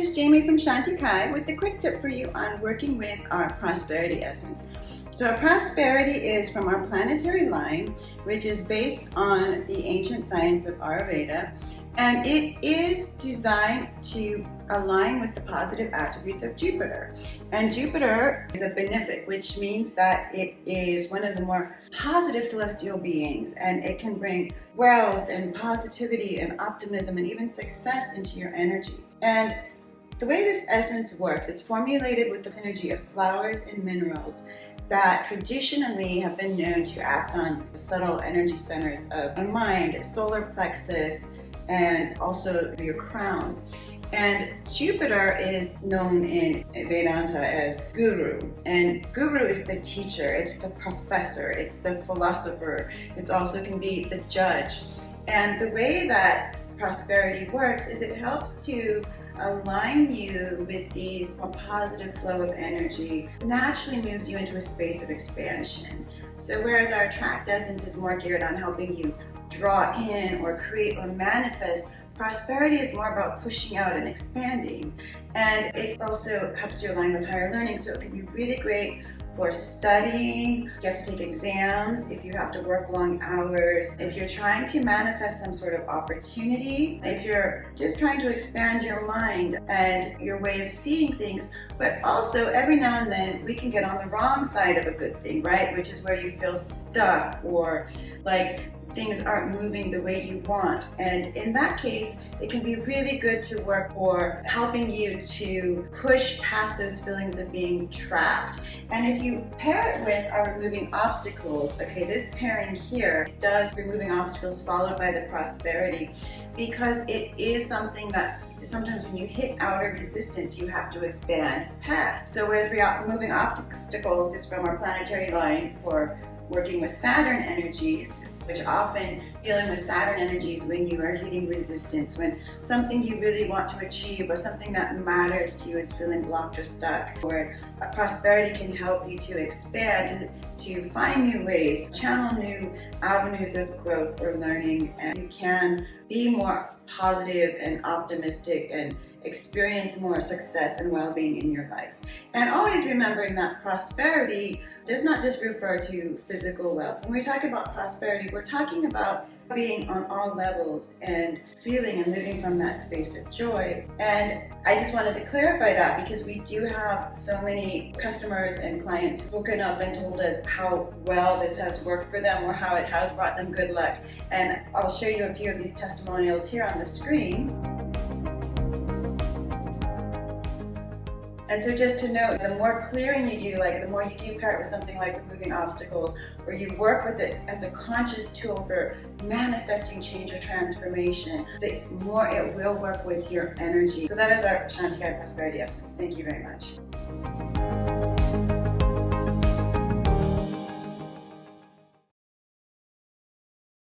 is Jamie from Shanti with a quick tip for you on working with our prosperity essence. So our prosperity is from our planetary line, which is based on the ancient science of Ayurveda, and it is designed to align with the positive attributes of Jupiter. And Jupiter is a benefic, which means that it is one of the more positive celestial beings, and it can bring wealth and positivity and optimism and even success into your energy. And the way this essence works, it's formulated with the synergy of flowers and minerals that traditionally have been known to act on the subtle energy centers of the mind, solar plexus, and also your crown. And Jupiter is known in Vedanta as Guru. And Guru is the teacher, it's the professor, it's the philosopher, it also can be the judge. And the way that prosperity works is it helps to align you with these a positive flow of energy, naturally moves you into a space of expansion. So whereas our attract essence is more geared on helping you draw in or create or manifest, prosperity is more about pushing out and expanding. And it also helps you align with higher learning, so it can be really great for studying. You have to take exams, if you have to work long hours, if you're trying to manifest some sort of opportunity, if you're just trying to expand your mind and your way of seeing things. But also every now and then we can get on the wrong side of a good thing, right? Which is where you feel stuck or like things aren't moving the way you want. And in that case, it can be really good to work for helping you to push past those feelings of being trapped. And if you pair it with our removing obstacles, okay, this pairing here does removing obstacles followed by the prosperity, because it is something that sometimes when you hit outer resistance, you have to expand past. So whereas removing obstacles is from our planetary line for working with Saturn energies, which often dealing with Saturn energies when you are hitting resistance, when something you really want to achieve or something that matters to you is feeling blocked or stuck, or prosperity can help you to expand, to find new ways, channel new avenues of growth or learning, and you can be more positive and optimistic and experience more success and well-being in your life. And always remembering that prosperity does not just refer to physical wealth. When we talk about prosperity, we're talking about being on all levels and feeling and living from that space of joy. And I just wanted to clarify that because we do have so many customers and clients spoken up and told us how well this has worked for them or how it has brought them good luck. And I'll show you a few of these testimonials here on the screen. And so just to note, the more clearing you do, like the more you do pair it with something like removing obstacles, or you work with it as a conscious tool for manifesting change or transformation, the more it will work with your energy. So that is our Shanti Prosperity Essence. Thank you very much.